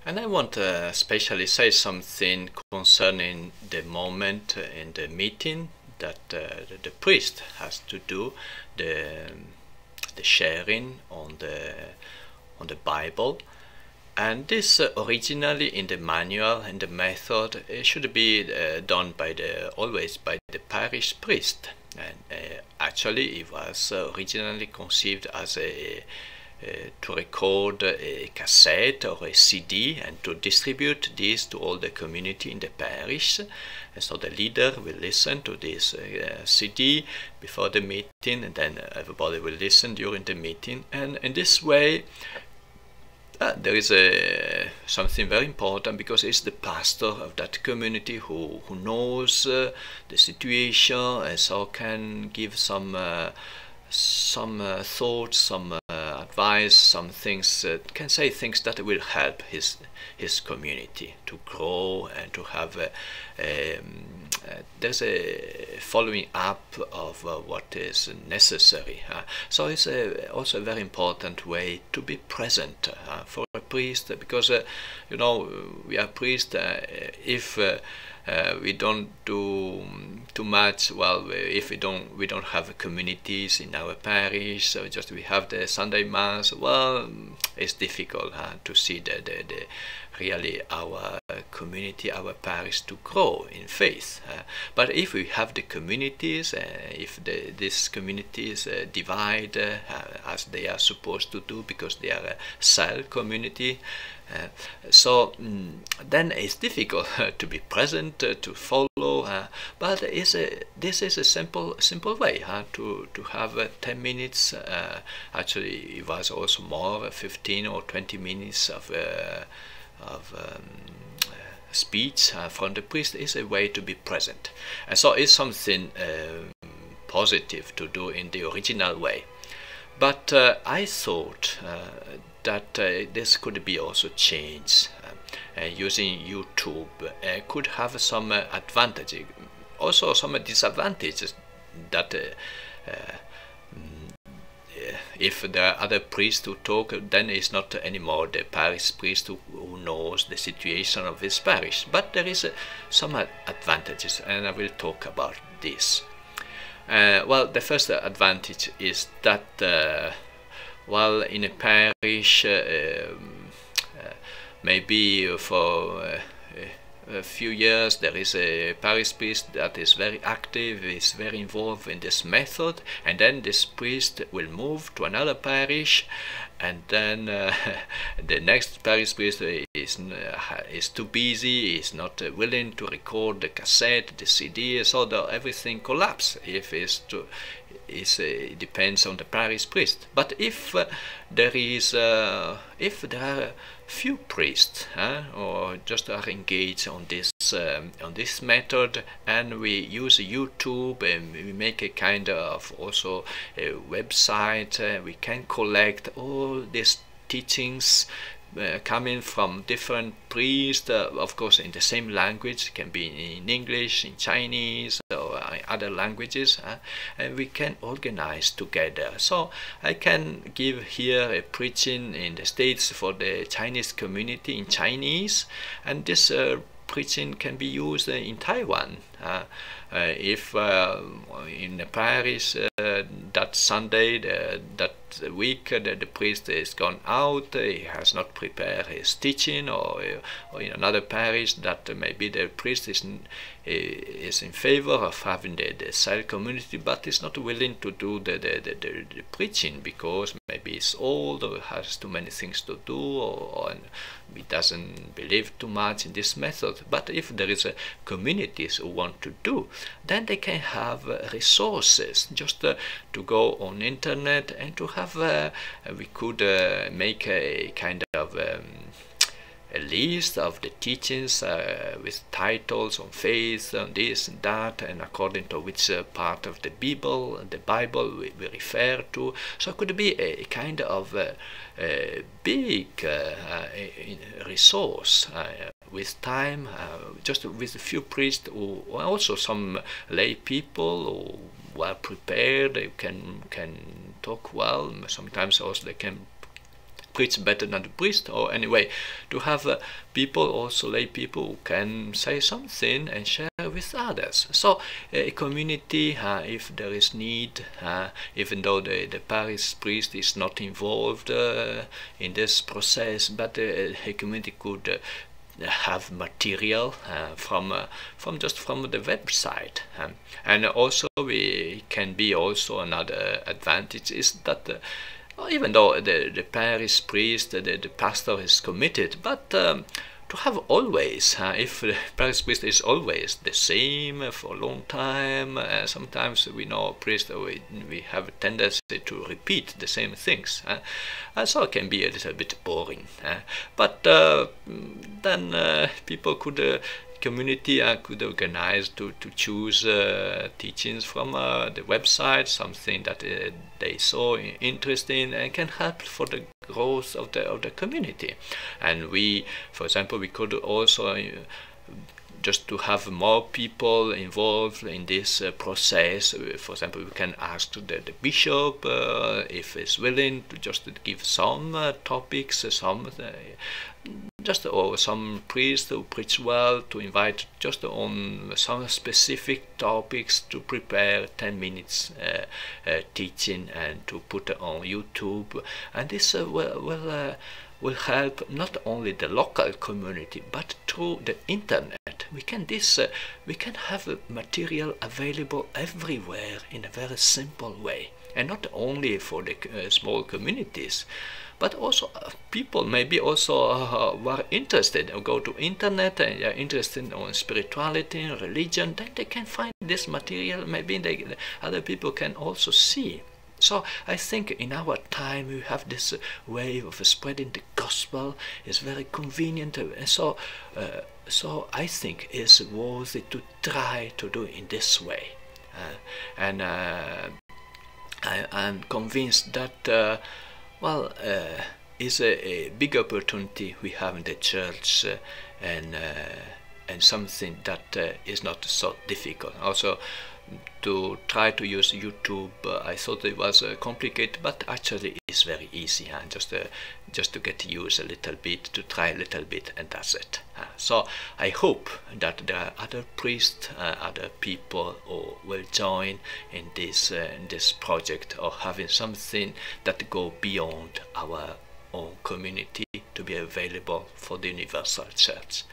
And I want to especially say something concerning the moment in the meeting that the priest has to do the, the sharing on the Bible. And this originally in the manual and the method it should be done by always by the parish priest. And actually it was originally conceived as to record a cassette or a CD and to distribute this to all the community in the parish. And so the leader will listen to this CD before the meeting, and then everybody will listen during the meeting. And in this way, there is something very important, because it's the pastor of that community who knows the situation, and so can give some thoughts, some advice, some things, can say things that will help his community to grow and to have there's a following up of what is necessary. So it's also a very important way to be present for a priest, because you know, we are priests. If we don't do too much, well, if we don't have communities in our parish, so just we have the Sunday Mass, well, it's difficult to see the really our community, our parish to grow in faith. But if we have the communities, if these communities divide as they are supposed to do, because they are a cell community, then it's difficult to be present, to follow, but this is a simple way to have 10 minutes. Actually, it was also more, 15 or 20 minutes of speech from the priest is a way to be present. And so it's something positive to do in the original way. But I thought that this could be also changed. Using YouTube could have some advantages, also some disadvantages, that if there are other priests who talk, then it's not anymore the parish priest who knows the situation of his parish. But there is some advantages, and I will talk about this. Well, the first advantage is that while in a parish, maybe for a few years there is a parish priest that is very active, is very involved in this method, and then this priest will move to another parish, and then the next parish priest is too busy, is not willing to record the cassette, the CD, so that everything collapses. If it depends on the parish priest. But if there are few priests or just are engaged on this method, and we use YouTube, and we make a kind of also a website, we can collect all these teachings coming from different priests, of course in the same language. It can be in English, in Chinese, or other languages, and we can organize together. So I can give here a preaching in the States for the Chinese community in Chinese, and this preaching can be used in Taiwan. If in the parish that Sunday, that week, the priest is gone out, he has not prepared his teaching, or in another parish that maybe the priest is in favor of having the cell community, but is not willing to do the preaching because maybe it's old or has too many things to do, or he doesn't believe too much in this method. But if there is a communities who want to do, then they can have resources just to go on internet and to have we could make a kind of a list of the teachings with titles on faith, on this and that, and according to which part of the Bible we refer to. So it could be a kind of big resource with time, just with a few priests, or also some lay people who well prepared. They can talk well. Sometimes also they can preach better than the priest, or anyway, to have people, also lay people, who can say something and share with others. So a community, if there is need, even though the parish priest is not involved in this process, but a community could have material from the website, and also we can be also another advantage is that even though the parish priest, the pastor is committed, but to have always, if the parish priest is always the same for a long time, sometimes we know priests, we have a tendency to repeat the same things, so it can be a little bit boring. But then people could community could organize to choose teachings from the website, something that they saw interesting and can help for the growth of the community. And we, for example, we could also just to have more people involved in this process. For example, we can ask the bishop if he's willing to just give some topics, or some priest who preach well, to invite just on some specific topics to prepare 10 minutes teaching and to put on YouTube. And this will help not only the local community, but through the internet. We can have material available everywhere in a very simple way, and not only for the small communities, but also people maybe also who are interested or go to internet and are interested in spirituality and religion. Then they can find this material. Maybe other people can also see. So I think in our time we have this way of spreading the gospel. Is very convenient, and so I think it's worth it to try to do it in this way. And I'm convinced that is a big opportunity we have in the church, and something that is not so difficult. Also, to try to use YouTube, I thought it was complicated, but actually it's very easy. Just to get used a little bit, to try a little bit, and that's it. So I hope that there are other priests, other people who will join in this project, or having something that go beyond our own community to be available for the universal church.